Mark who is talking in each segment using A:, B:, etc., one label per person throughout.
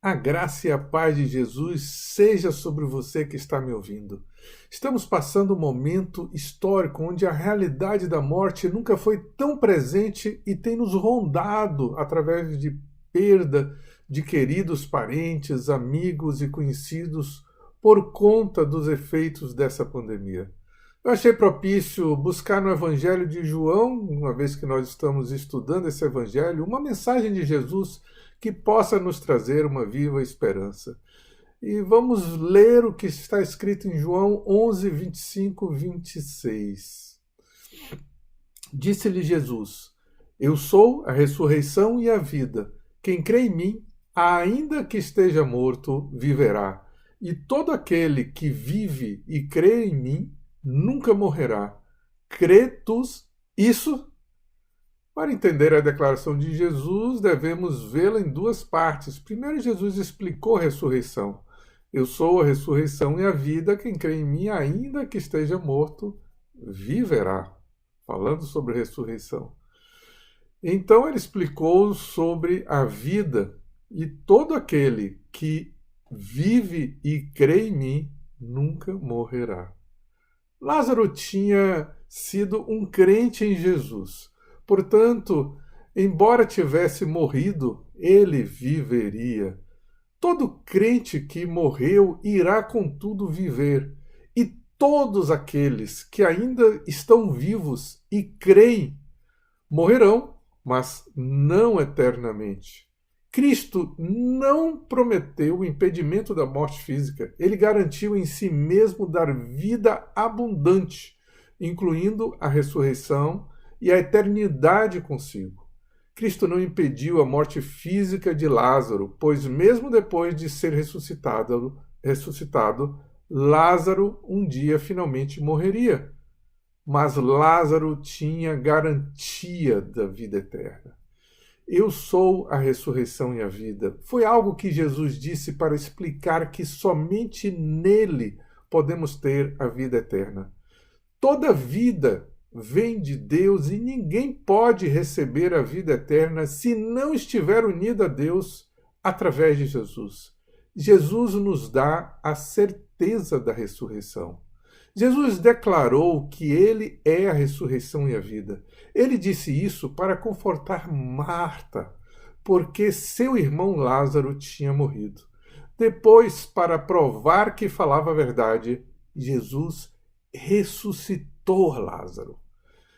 A: A graça e a paz de Jesus seja sobre você que está me ouvindo. Estamos passando um momento histórico onde a realidade da morte nunca foi tão presente e tem nos rondado através de perda de queridos parentes, amigos e conhecidos por conta dos efeitos dessa pandemia. Eu achei propício buscar no Evangelho de João, uma vez que nós estamos estudando esse Evangelho, uma mensagem de Jesus que possa nos trazer uma viva esperança. E vamos ler o que está escrito em João 11, 25, 26. Disse-lhe Jesus: Eu sou a ressurreição e a vida. Quem crê em mim, ainda que esteja morto, viverá. E todo aquele que vive e crê em mim, nunca morrerá. Crê tu isso? Para entender a declaração de Jesus, devemos vê-la em duas partes. Primeiro, Jesus explicou a ressurreição. Eu sou a ressurreição e a vida. Quem crê em mim, ainda que esteja morto, viverá. Falando sobre a ressurreição. Então, ele explicou sobre a vida e todo aquele que vive e crê em mim, nunca morrerá. Lázaro tinha sido um crente em Jesus. Portanto, embora tivesse morrido, ele viveria. Todo crente que morreu irá, contudo, viver. E todos aqueles que ainda estão vivos e creem morrerão, mas não eternamente. Cristo não prometeu o impedimento da morte física. Ele garantiu em si mesmo dar vida abundante, incluindo a ressurreição e a eternidade consigo. Cristo não impediu a morte física de Lázaro, pois mesmo depois de ser ressuscitado, Lázaro um dia finalmente morreria. Mas Lázaro tinha garantia da vida eterna. Eu sou a ressurreição e a vida. Foi algo que Jesus disse para explicar que somente nele podemos ter a vida eterna. Toda vida vem de Deus e ninguém pode receber a vida eterna se não estiver unido a Deus através de Jesus. Jesus nos dá a certeza da ressurreição. Jesus declarou que ele é a ressurreição e a vida. Ele disse isso para confortar Marta, porque seu irmão Lázaro tinha morrido. Depois, para provar que falava a verdade, Jesus ressuscitou Lázaro.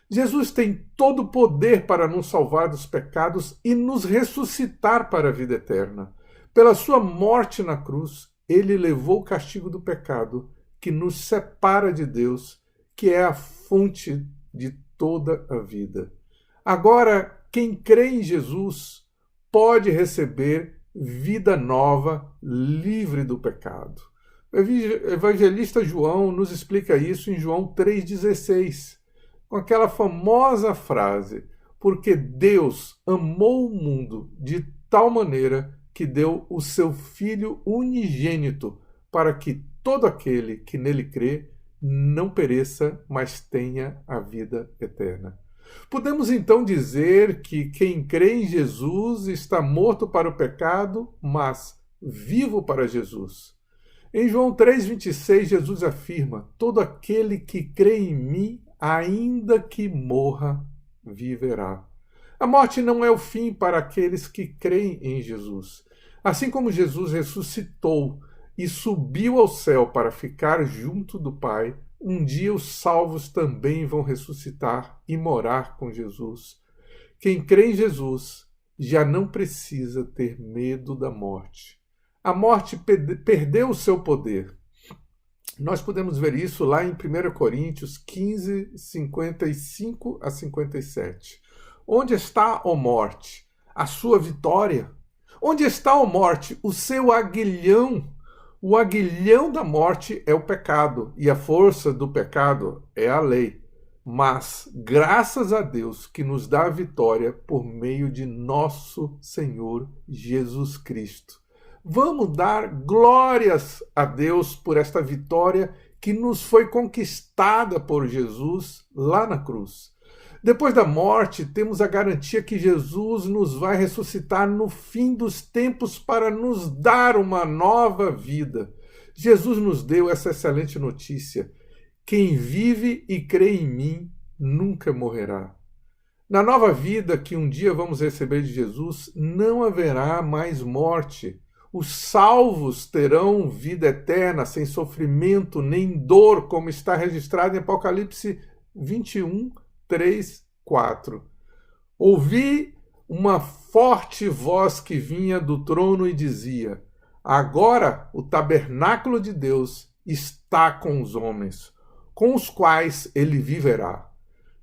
A: Jesus tem todo o poder para nos salvar dos pecados e nos ressuscitar para a vida eterna. Pela sua morte na cruz, ele levou o castigo do pecado que nos separa de Deus, que é a fonte de toda a vida. Agora, quem crê em Jesus pode receber vida nova, livre do pecado. O evangelista João nos explica isso em João 3,16, com aquela famosa frase: porque Deus amou o mundo de tal maneira que deu o seu Filho unigênito, para que todo aquele que nele crê não pereça, mas tenha a vida eterna. Podemos então dizer que quem crê em Jesus está morto para o pecado, mas vivo para Jesus. Em João 3,26, Jesus afirma: todo aquele que crê em mim, ainda que morra, viverá. A morte não é o fim para aqueles que creem em Jesus. Assim como Jesus ressuscitou e subiu ao céu para ficar junto do Pai, um dia os salvos também vão ressuscitar e morar com Jesus. Quem crê em Jesus já não precisa ter medo da morte. A morte perdeu o seu poder. Nós podemos ver isso lá em 1 Coríntios 15, 55 a 57. Onde está, ó morte, a sua vitória? Onde está, ó morte, o seu aguilhão? O aguilhão da morte é o pecado, e a força do pecado é a lei. Mas, graças a Deus que nos dá a vitória por meio de nosso Senhor Jesus Cristo. Vamos dar glórias a Deus por esta vitória que nos foi conquistada por Jesus lá na cruz. Depois da morte, temos a garantia que Jesus nos vai ressuscitar no fim dos tempos para nos dar uma nova vida. Jesus nos deu essa excelente notícia: quem vive e crê em mim nunca morrerá. Na nova vida que um dia vamos receber de Jesus, não haverá mais morte. Os salvos terão vida eterna, sem sofrimento nem dor, como está registrado em Apocalipse 21, 3, 4. Ouvi uma forte voz que vinha do trono e dizia: agora o tabernáculo de Deus está com os homens, com os quais ele viverá.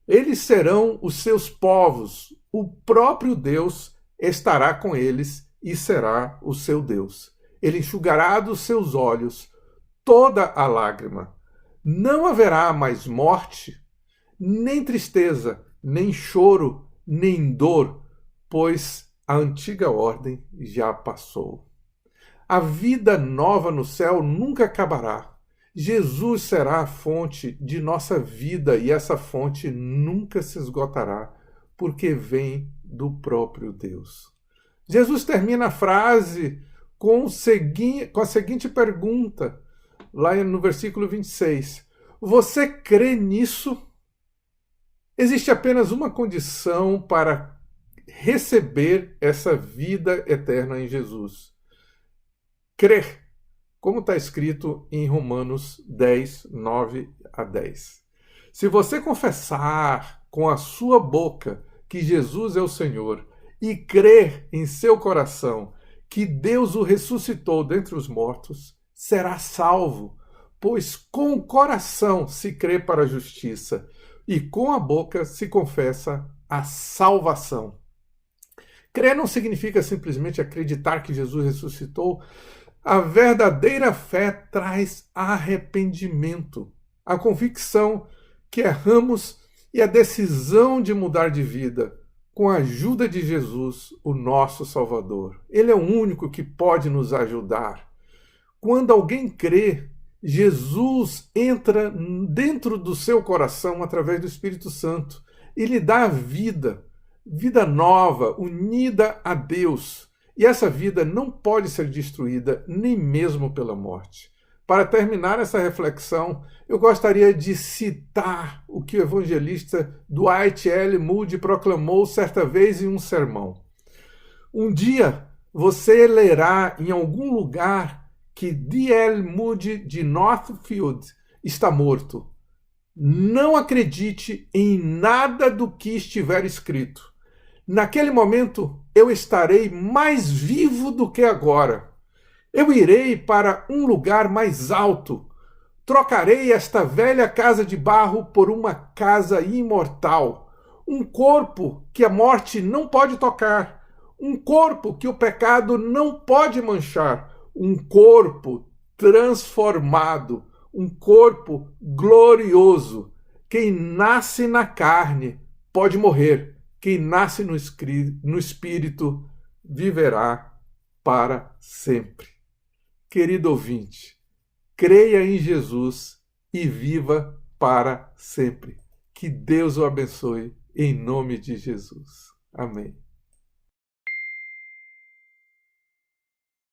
A: Eles serão os seus povos, o próprio Deus estará com eles e será o seu Deus. Ele enxugará dos seus olhos toda a lágrima. Não haverá mais morte, nem tristeza, nem choro, nem dor, pois a antiga ordem já passou. A vida nova no céu nunca acabará. Jesus será a fonte de nossa vida e essa fonte nunca se esgotará, porque vem do próprio Deus. Jesus termina a frase com a seguinte pergunta, lá no versículo 26. Você crê nisso? Existe apenas uma condição para receber essa vida eterna em Jesus: crer, como está escrito em Romanos 10, 9 a 10. Se você confessar com a sua boca que Jesus é o Senhor e crer em seu coração que Deus o ressuscitou dentre os mortos, será salvo, pois com o coração se crê para a justiça e com a boca se confessa a salvação. Crer não significa simplesmente acreditar que Jesus ressuscitou. A verdadeira fé traz arrependimento, a convicção que erramos e a decisão de mudar de vida com a ajuda de Jesus, o nosso Salvador. Ele é o único que pode nos ajudar. Quando alguém crê, Jesus entra dentro do seu coração através do Espírito Santo e lhe dá vida, vida nova, unida a Deus. E essa vida não pode ser destruída nem mesmo pela morte. Para terminar essa reflexão, eu gostaria de citar o que o evangelista Dwight L. Moody proclamou certa vez em um sermão. Um dia você lerá em algum lugar que D.L. Moody de Northfield está morto. Não acredite em nada do que estiver escrito. Naquele momento, eu estarei mais vivo do que agora. Eu irei para um lugar mais alto. Trocarei esta velha casa de barro por uma casa imortal. Um corpo que a morte não pode tocar. Um corpo que o pecado não pode manchar. Um corpo transformado. Um corpo glorioso. Quem nasce na carne pode morrer. Quem nasce no Espírito viverá para sempre. Querido ouvinte, creia em Jesus e viva para sempre. Que Deus o abençoe em nome de Jesus. Amém.